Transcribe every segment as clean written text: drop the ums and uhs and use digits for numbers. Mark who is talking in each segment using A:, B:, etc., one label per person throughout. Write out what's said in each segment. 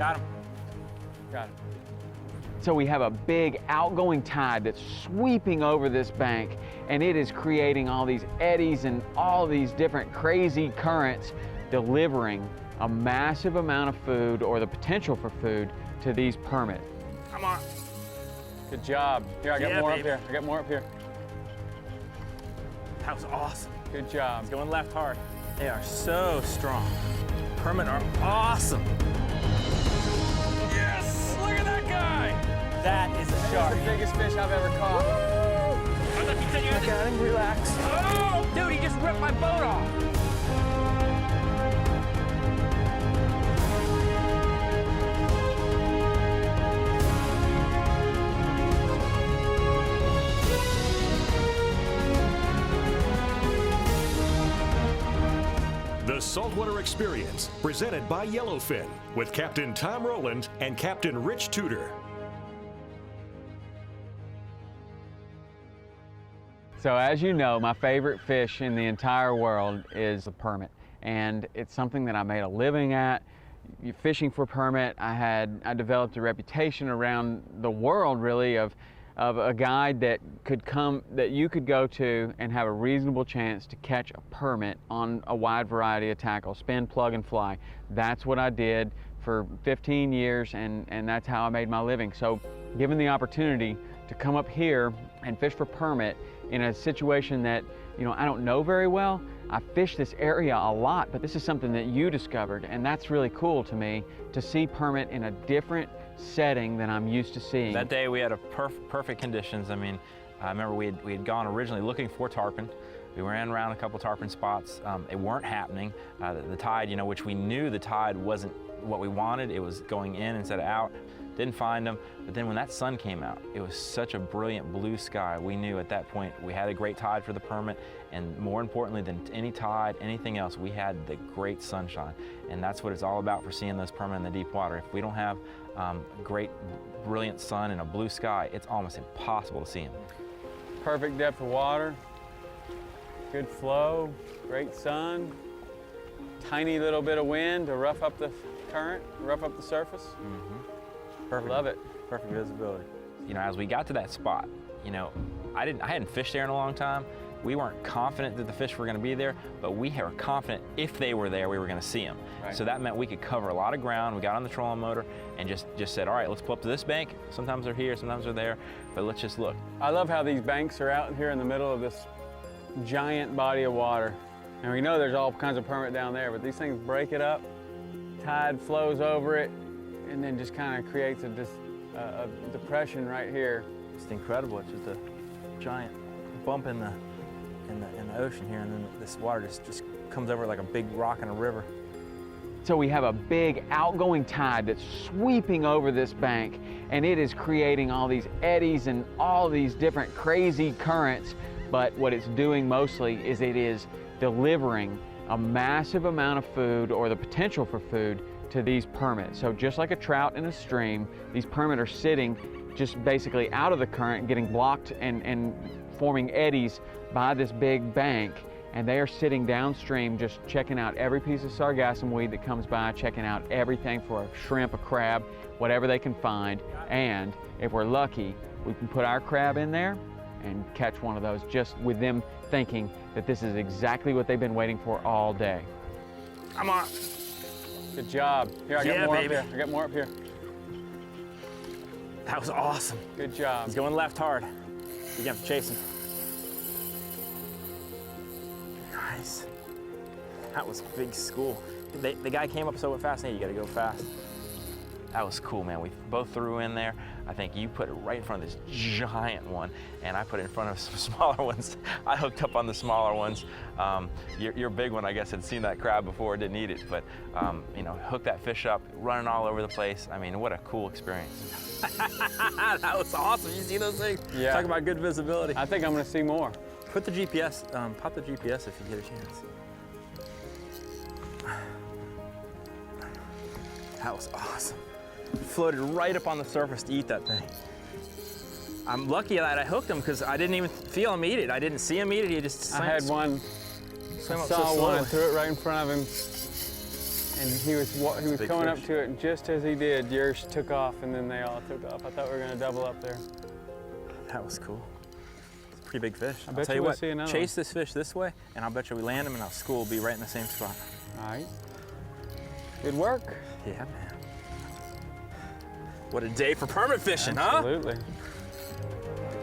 A: Got him. Got him.
B: So we have a big outgoing tide that's sweeping over this bank, and it is creating all these eddies and all these different crazy currents, delivering a massive amount of food, or the potential for food, to these permit.
A: Come on.
B: Good job. Here, I got more up here. I got more up here.
A: That was awesome.
B: Good job.
A: He's going left hard. They are so strong. Permit are awesome. Yes! Look at that guy! That is a shark.
B: That's the biggest fish I've ever caught.
A: I thought you said you had to... Got him, relax. Oh! Dude, he just ripped my boat off.
C: The Saltwater Experience, presented by Yellowfin, with Captain Tom Rowland and Captain Rich Tudor.
B: So as you know, my favorite fish in the entire world is the permit. And it's something that I made a living at. Fishing for permit, I developed a reputation around the world, really, of a guide that you could go to and have a reasonable chance to catch a permit on a wide variety of tackle, spin, plug, and fly. That's what I did for 15 years, and that's how I made my living. So given the opportunity to come up here and fish for permit in a situation that, you know, I don't know very well, I fish this area a lot, but this is something that you discovered, and that's really cool to me, to see permit in a different setting than I'm used to seeing.
A: That day we had a perfect conditions. I mean, I remember we had gone originally looking for tarpon. We ran around a couple tarpon spots. They weren't happening. The tide, you know, which we knew the tide wasn't what we wanted. It was going in instead of out. Didn't find them. But then when that sun came out, it was such a brilliant blue sky. We knew at that point we had a great tide for the permit, and more importantly than any tide, anything else, we had the great sunshine. And that's what it's all about for seeing those permit in the deep water. If we don't have great, brilliant sun and a blue sky, it's almost impossible to see them.
B: Perfect depth of water, good flow, great sun, tiny little bit of wind to rough up the current, rough up the surface.
A: Perfect.
B: Love it.
A: Perfect visibility. You know, as we got to that spot, you know, I hadn't fished there in a long time. We weren't confident that the fish were going to be there, but we were confident if they were there, we were going to see them. Right. So that meant we could cover a lot of ground. We got on the trolling motor and just said, all right, let's pull up to this bank. Sometimes they're here, sometimes they're there, but let's just look.
B: I love how these banks are out here in the middle of this giant body of water. And we know there's all kinds of permit down there, but these things break it up, tide flows over it, and then just kind of creates a depression right here.
A: It's incredible. It's just a giant bump in the ocean here, and then this water just comes over like a big rock in a river.
B: So we have a big outgoing tide that's sweeping over this bank, and it is creating all these eddies and all these different crazy currents. But what it's doing mostly is it is delivering a massive amount of food, or the potential for food, to these permit. So just like a trout in a stream, these permit are sitting just basically out of the current, getting blocked and forming eddies by this big bank, and they are sitting downstream just checking out every piece of sargassum weed that comes by, checking out everything for a shrimp, a crab, whatever they can find. And if we're lucky, we can put our crab in there and catch one of those, just with them thinking that this is exactly what they've been waiting for all day.
A: Come on.
B: Good job. Here, I got more up here. I got more up here.
A: That was awesome.
B: Good job.
A: He's going left hard. You're gonna have to chase him. Nice. That was a big school. The guy came up so fast, and you gotta go fast. That was cool, man. We both threw in there. I think you put it right in front of this giant one, and I put it in front of some smaller ones. I hooked up on the smaller ones. Your big one, I guess, had seen that crab before, didn't eat it, but you know, hooked that fish up, running all over the place. I mean, what a cool experience. That was awesome. You see those things?
B: Yeah.
A: Talk about good visibility.
B: I think I'm gonna see more.
A: Put the GPS, pop the GPS if you get a chance. That was awesome. Floated right up on the surface to eat that thing. I'm lucky that I hooked him because I didn't even feel him eat it. I didn't see him eat it. He just
B: I had one,
A: swam up
B: saw
A: so
B: one
A: slowly.
B: and threw it right in front of him.
D: And he was coming up to it, and just as he did, yours took off, and then they all took off. I thought we were gonna double up there.
A: That was cool. It's a pretty big fish.
D: I
A: I'll
D: bet
A: tell
D: you
A: you
D: we'll
A: what,
D: see another
A: chase this fish this way, and I'll bet you we land him, and our school will be right in the same spot.
D: All right. Good work.
A: Yeah, man. What a day for permit fishing, huh?
D: Absolutely.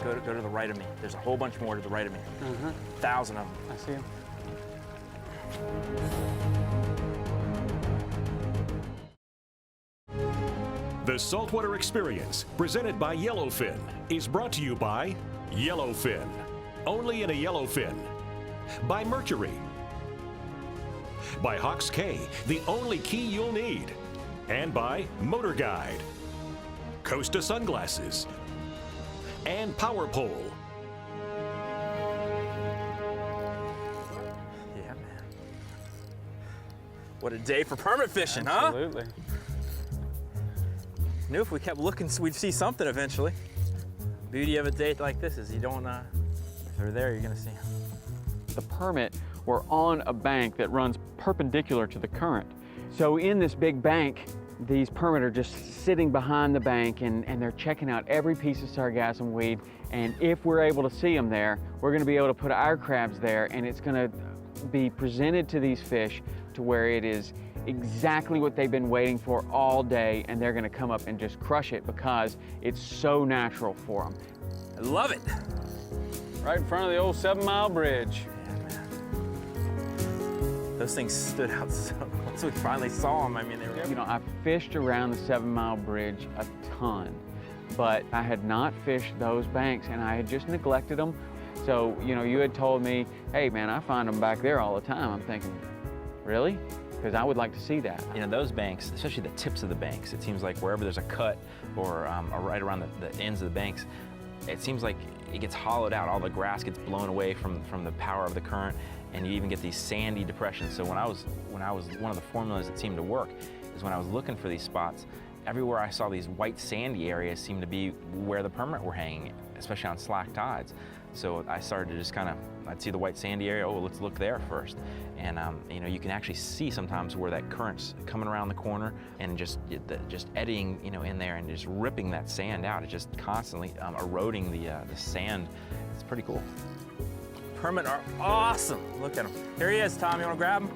A: Go to the right of me. There's a whole bunch more to the right of me. 1,000 of them.
D: I see him.
C: The Saltwater Experience, presented by Yellowfin, is brought to you by Yellowfin, only in a Yellowfin. By Mercury. By Hawks K, the only key you'll need. And by MotorGuide, Costa Sunglasses, and Power Pole.
A: Yeah, man. What a day for permit fishing, huh?
D: Absolutely.
A: Knew if we kept looking, we'd see something eventually. Beauty of a day like this is you don't, if they're there, you're gonna see them.
B: The permit were on a bank that runs perpendicular to the current. So in this big bank, these permit are just sitting behind the bank and they're checking out every piece of sargassum weed. And if we're able to see them there, we're gonna be able to put our crabs there, and it's gonna be presented to these fish to where it is exactly what they've been waiting for all day, and they're gonna come up and just crush it because it's so natural for them.
A: I love it.
D: Right in front of the old 7 Mile Bridge.
A: Yeah, man. Those things stood out so once we finally saw them. I mean, they were.
B: You know, I fished around the 7 Mile Bridge a ton, but I had not fished those banks, and I had just neglected them. So, you know, you had told me, hey man, I find them back there all the time. I'm thinking, really? Because I would like to see that.
A: You know, those banks, especially the tips of the banks, it seems like wherever there's a cut or right around the ends of the banks, it seems like it gets hollowed out. All the grass gets blown away from the power of the current, and you even get these sandy depressions. So when I was one of the formulas that seemed to work is when I was looking for these spots, everywhere I saw these white sandy areas seemed to be where the permit were hanging, especially on slack tides. So I started to just kind of, I'd see the white sandy area, oh, let's look there first. And you know, you can actually see sometimes where that current's coming around the corner and just eddying, you know, in there and just ripping that sand out. It's just constantly eroding the sand. It's pretty cool. Permit are awesome. Look at him. Here he is, Tom. You want to grab him?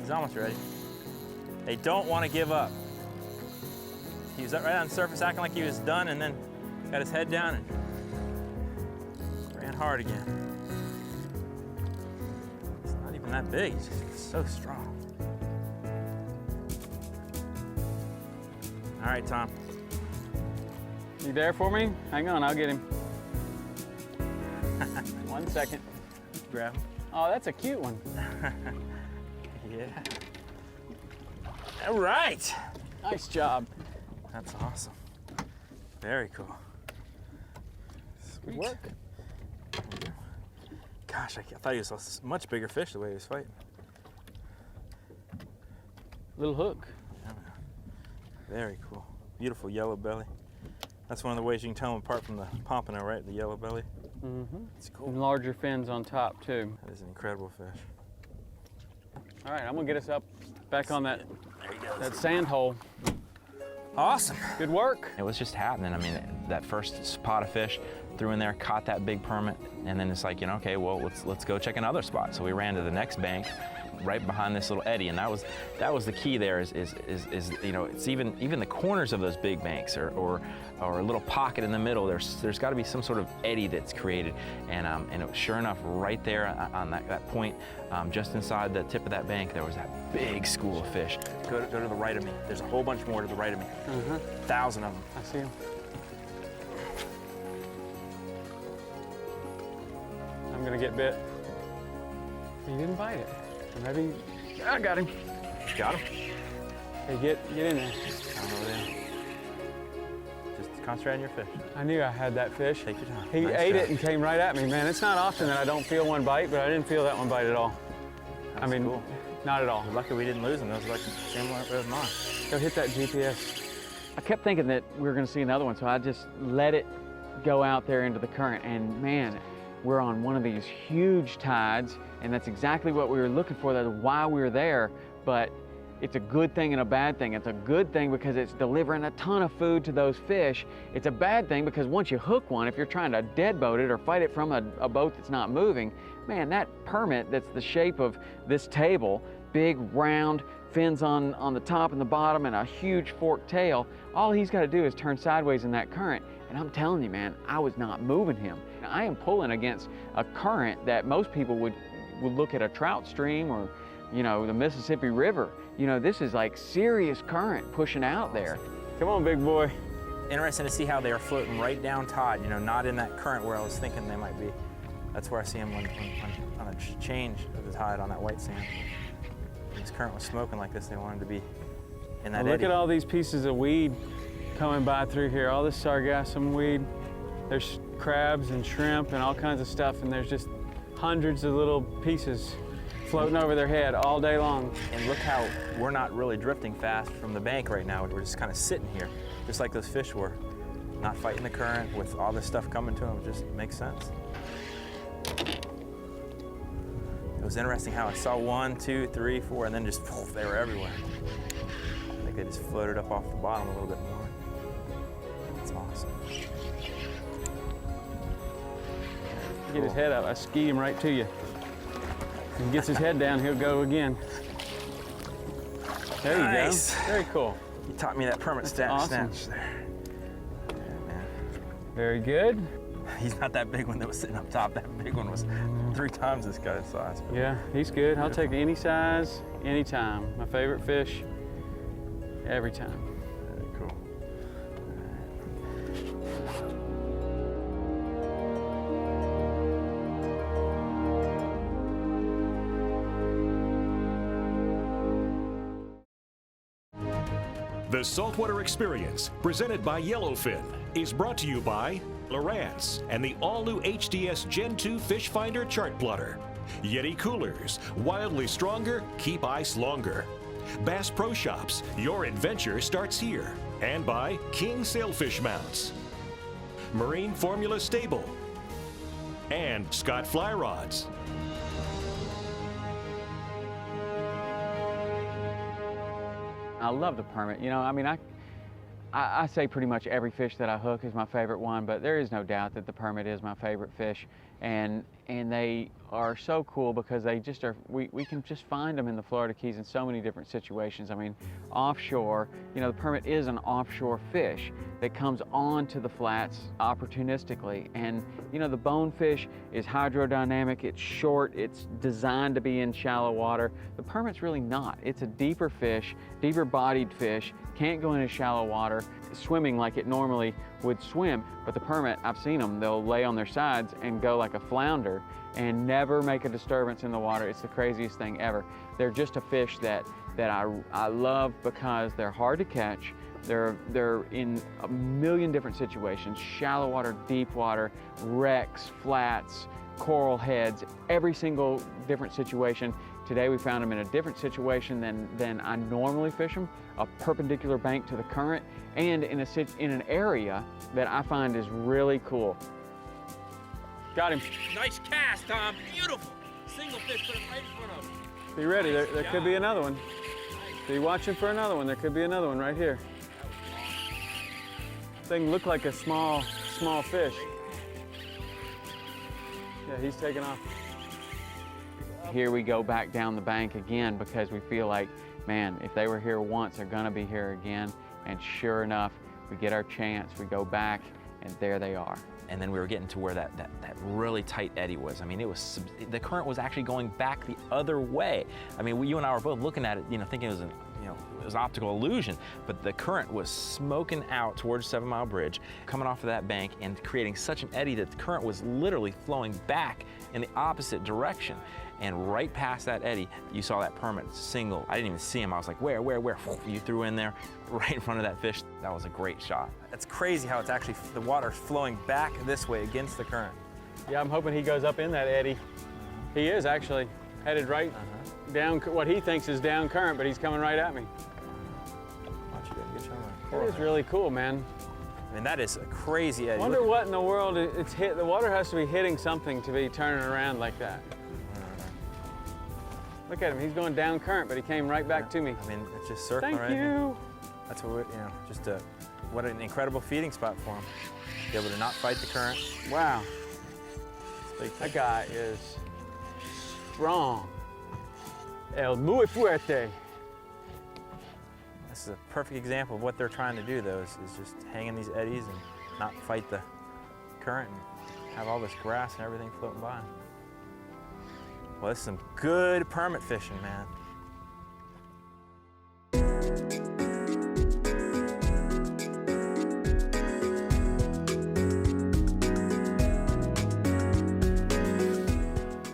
A: He's almost ready. They don't want to give up. He was right on the surface acting like he was done, and then got his head down and ran hard again. It's not even that big, it's just so strong. All right, Tom.
D: You there for me? Hang on, I'll get him. 1 second.
A: Grab him.
D: Oh, that's a cute one.
A: Yeah. All right.
D: Nice job.
A: That's awesome. Very cool.
D: Good work.
A: Gosh, I thought he was a much bigger fish the way he was fighting.
D: Little hook.
A: Yeah, very cool. Beautiful yellow belly. That's one of the ways you can tell them apart from the pompano, right? The yellow belly.
D: Mm-hmm.
A: It's cool.
D: And larger fins on top too.
A: That is an incredible fish.
D: All right, I'm gonna get us up back on that
A: There he goes.
D: that sand hole.
A: Awesome.
D: Good work.
A: It was just happening. I mean, that first spot of fish, threw in there, caught that big permit, and then it's like, you know, okay, well, let's go check another spot. So we ran to the next bank, right behind this little eddy, and that was the key there. Is you know, it's even the corners of those big banks or a little pocket in the middle. There's got to be some sort of eddy that's created, and it was, sure enough, right there on that point, just inside the tip of that bank, there was that big school of fish. Go to the right of me. There's a whole bunch more to the right of me. 1,000 of them.
D: I see him. I'm gonna get bit. He didn't bite it. Maybe I got him.
A: Got him?
D: Hey, get in there.
A: Down over there. Just concentrate on your fish.
D: I knew I had that fish.
A: Take your time.
D: He
A: Nice
D: ate
A: job.
D: it and came right at me, man. It's not often that I don't feel one bite, but I didn't feel that one bite at all.
A: That's
D: I mean,
A: cool.
D: not at all.
A: We're lucky we didn't lose him. That was like similar as mine.
D: Go hit that GPS.
B: I kept thinking that we were gonna see another one, so I just let it go out there into the current, and man, we're on one of these huge tides, and that's exactly what we were looking for. That's why we were there. but it's a good thing and a bad thing. It's a good thing because it's delivering a ton of food to those fish. It's a bad thing because once you hook one, if you're trying to deadboat it or fight it from a boat that's not moving, man, that permit that's the shape of this table, big, round, fins on the top and the bottom and a huge forked tail, all he's got to do is turn sideways in that current. And I'm telling you, man, I was not moving him. I am pulling against a current that most people would look at a trout stream or, you know, the Mississippi River. You know, this is like serious current pushing out there.
D: Come on, big boy.
A: Interesting to see how they are floating right down tide, you know, not in that current where I was thinking they might be. That's where I see them on a change of the tide on that white sand. When this current was smoking like this, they wanted to be in that eddy.
D: Look at all these pieces of weed coming by through here, all this sargassum weed. There's crabs and shrimp and all kinds of stuff, and there's just hundreds of little pieces floating over their head all day long.
A: And look how we're not really drifting fast from the bank right now. We're just kind of sitting here, just like those fish were. Not fighting the current with all this stuff coming to them. It just makes sense. It was interesting how I saw 1, 2, 3, 4, and then just poof, they were everywhere. I think they just floated up off the bottom a little bit more. That's awesome.
D: Get his head up, I ski him right to you. If he gets his head down, he'll go again. There
A: Nice.
D: you go. Very cool.
A: You taught me that permit
D: awesome.
A: snatch there. Yeah, man.
D: Very good.
A: He's not that big one that was sitting up top. That big one was 3 times this guy's size.
D: Yeah, he's good. I'll take any size, anytime. My favorite fish, every time.
A: Very cool.
C: The Saltwater Experience, presented by Yellowfin, is brought to you by Lowrance and the all-new HDS Gen 2 Fish Finder Chart Plotter. Yeti Coolers, wildly stronger, keep ice longer. Bass Pro Shops, your adventure starts here. And by King Sailfish Mounts. Marine Formula Stable. And Scott Fly Rods.
B: I love the permit. You know, I mean, I say pretty much every fish that I hook is my favorite one, but there is no doubt that the permit is my favorite fish. And they are so cool because they just are, we can just find them in the Florida Keys in so many different situations. I mean, offshore, you know, the permit is an offshore fish that comes onto the flats opportunistically. And, you know, the bonefish is hydrodynamic, it's short, it's designed to be in shallow water. The permit's really not. It's a deeper fish, deeper bodied fish, can't go into shallow water, swimming like it normally would swim. But the permit, I've seen them, they'll lay on their sides and go like a flounder and never make a disturbance in the water. It's the craziest thing ever. They're just a fish that I love because they're hard to catch. They're in a million different situations, shallow water, deep water, wrecks, flats, coral heads, every single different situation. Today we found them in a different situation than I normally fish them, a perpendicular bank to the current, and in an area that I find is really cool.
D: Got him.
A: Nice cast, Tom. Beautiful. Single fish, put it right in front of him.
D: Be ready, there could be another one. Be watching for another one. There could be another one right here. Thing looked like a small fish. Yeah, he's taking off.
B: Here we go back down the bank again because we feel like, man, if they were here once, they're gonna be here again. And sure enough, we get our chance, we go back, and there they are.
A: And then we were getting to where that really tight eddy was. I mean, the current was actually going back the other way. I mean, you and I were both looking at it, you know, thinking it was it was optical illusion, but the current was smoking out towards 7 Mile Bridge, coming off of that bank and creating such an eddy that the current was literally flowing back in the opposite direction. And right past that eddy, you saw that permit single. I didn't even see him. I was like, where? You threw in there, right in front of that fish. That was a great shot. It's crazy how it's actually, the water's flowing back this way against the current.
D: Yeah, I'm hoping he goes up in that eddy. He is actually headed right down, what he thinks is down current, but he's coming right at me.
A: Watch you do a good job.
D: That is really cool, man.
A: I mean, that is a crazy eddy.
D: I wonder what in the world it's hit. The water has to be hitting something to be turning around like that. Look at him, he's going down current, but he came right back to me.
A: I mean, it's just circling
D: Thank
A: right
D: you.
A: here. That's what, just what an incredible feeding spot for him. Be able to not fight the current.
D: Wow. That guy is strong. El muy fuerte.
A: This is a perfect example of what they're trying to do, though, is just hang in these eddies and not fight the current and have all this grass and everything floating by. Well, this is some good permit fishing, man.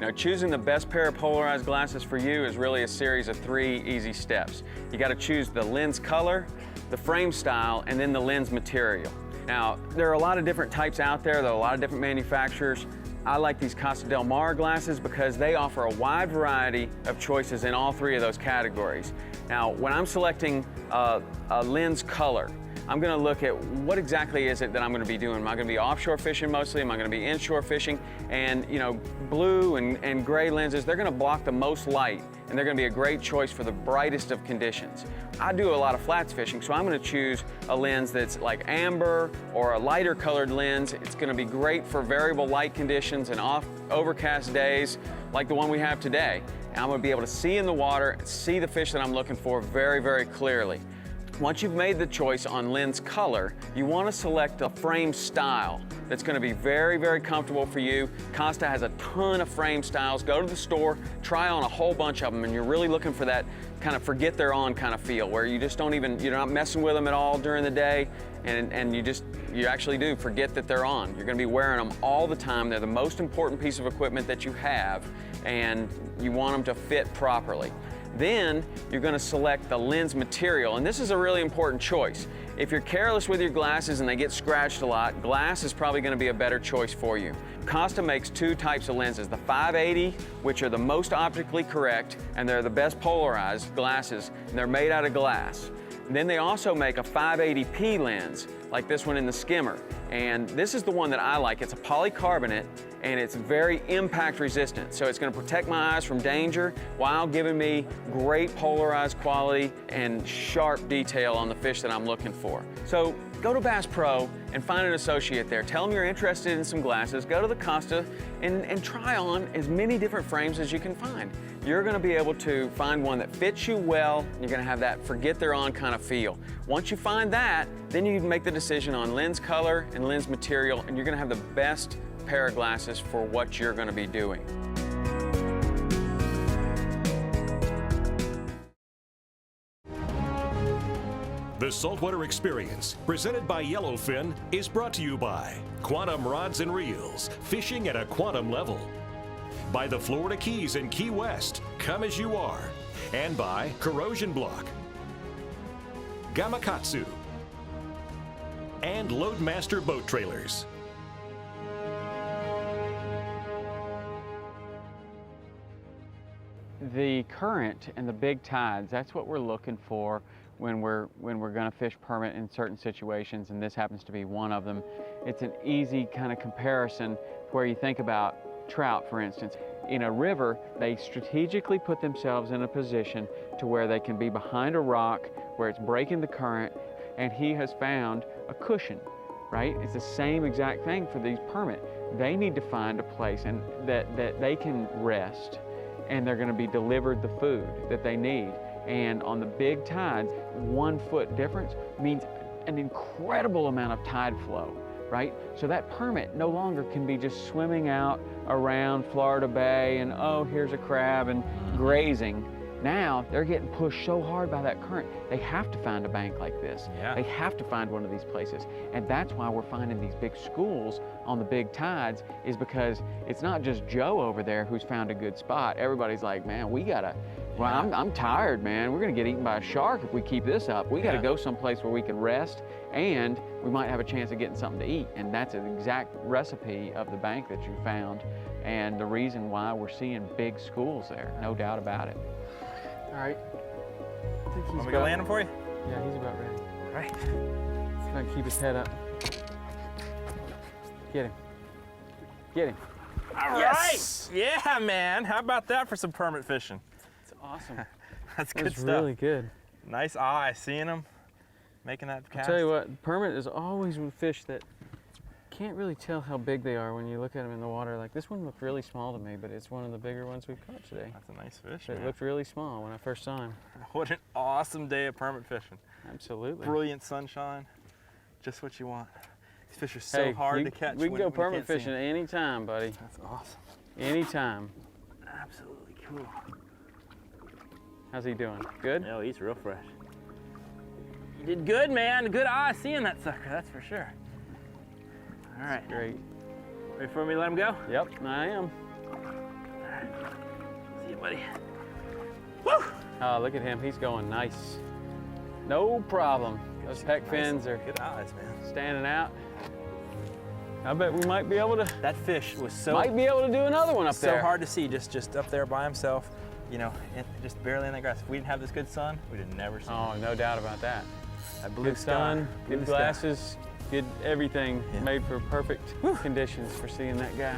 B: Now, choosing the best pair of polarized glasses for you is really a series of 3 easy steps. You got to choose the lens color, the frame style, and then the lens material. Now, there are a lot of different types out there. There are a lot of different manufacturers. I like these Costa Del Mar glasses because they offer a wide variety of choices in all 3 of those categories. Now, when I'm selecting a lens color, I'm going to look at what exactly is it that I'm going to be doing. Am I going to be offshore fishing mostly? Am I going to be inshore fishing? And blue and gray lenses, they're going to block the most light, and they're going to be a great choice for the brightest of conditions. I do a lot of flats fishing, so I'm going to choose a lens that's like amber or a lighter colored lens. It's going to be great for variable light conditions and overcast days like the one we have today. And I'm going to be able to see in the water and see the fish that I'm looking for very, very clearly. Once you've made the choice on lens color, you want to select a frame style that's going to be very, very comfortable for you. Costa has a ton of frame styles. Go to the store, try on a whole bunch of them, and you're really looking for that kind of forget they're on kind of feel, where you just don't even, you're not messing with them at all during the day, and you actually do forget that they're on. You're going to be wearing them all the time. They're the most important piece of equipment that you have, and you want them to fit properly. Then you're going to select the lens material, and this is a really important choice. If you're careless with your glasses and they get scratched a lot, glass is probably going to be a better choice for you. Costa makes 2 types of lenses, the 580, which are the most optically correct, and they're the best polarized glasses, and they're made out of glass. And then they also make a 580p lens, like this one in the skimmer. And this is the one that I like. It's a polycarbonate, and it's very impact resistant. So it's going to protect my eyes from danger while giving me great polarized quality and sharp detail on the fish that I'm looking for. So go to Bass Pro and find an associate there. Tell them you're interested in some glasses. Go to the Costa and try on as many different frames as you can find. You're going to be able to find one that fits you well. You're going to have that forget they're on kind of feel. Once you find that, then you can make the decision on lens color and lens material, and you're going to have the best pair of glasses for what you're going to be doing.
C: The Saltwater Experience, presented by Yellowfin, is brought to you by Quantum Rods and Reels, fishing at a quantum level. By the Florida Keys and Key West, come as you are. And by Corrosion Block, Gamakatsu, and LOADMASTER Boat Trailers.
B: The current and the big tides, that's what we're looking for when we're going to fish permit in certain situations, and this happens to be one of them. It's an easy kind of comparison where you think about trout, for instance. In a river, they strategically put themselves in a position to where they can be behind a rock where it's breaking the current, and he has found a cushion, right? It's the same exact thing for these permit. They need to find a place and that they can rest, and they're going to be delivered the food that they need. And on the big tides, 1 foot difference means an incredible amount of tide flow, right? So that permit no longer can be just swimming out around Florida Bay and, oh, here's a crab and grazing. Now they're getting pushed so hard by that current, they have to find a bank like this.
A: Yeah.
B: They have to find one of these places. And that's why we're finding these big schools on the big tides, is because it's not just Joe over there who's found a good spot. Everybody's like, man, we gotta, well, I'm tired, man. We're gonna get eaten by a shark if we keep this up. We gotta go someplace where we can rest, and we might have a chance of getting something to eat. And that's an exact recipe of the bank that you found, and the reason why we're seeing big schools there, no doubt about it.
D: All right. I think he's
A: Want me to land him for you?
D: Yeah, he's about ready.
A: All right.
D: He's gonna keep his head up. Get him. Get him.
A: All right. Yeah, man. How about that for some permit fishing?
D: It's awesome.
A: That's good
D: That's
A: stuff.
D: really good.
A: Nice eye, seeing them, making that cast.
D: I'll tell you what, permit is always with fish that can't really tell how big they are when you look at them in the water. Like this one looked really small to me, but it's one of the bigger ones we've caught today.
A: That's a nice fish,
D: It
A: man.
D: looked really small when I first saw him.
A: What an awesome day of permit fishing.
D: Absolutely.
A: Brilliant sunshine, just what you want. These fish are so
D: Hey,
A: hard to catch.
D: we can
A: when
D: go
A: you
D: permit
A: can't see 'em.
D: fishing anytime, buddy.
A: That's awesome.
D: Anytime.
A: Absolutely cool.
D: How's he doing? Good?
A: No, he's real fresh. You did good, man. Good eye seeing that sucker, that's for sure. All right,
D: Great.
A: ready for me to let him go?
D: Yep, I am.
A: See you, buddy. Woo!
D: Oh, look at him. He's going nice. No problem. Those pec fins are
A: Good eyes, man.
D: standing out. I bet we might be able to
A: That fish was so
D: do another one up
A: so
D: there.
A: hard to see, just up there by himself, you know, just barely in the grass. If we didn't have this good sun, we'd have never seen
D: Oh, no doubt about that.
A: that blue
D: Good
A: sky.
D: sun,
A: blue
D: good
A: sky.
D: glasses, good everything
A: Yeah.
D: made for perfect conditions for seeing that guy.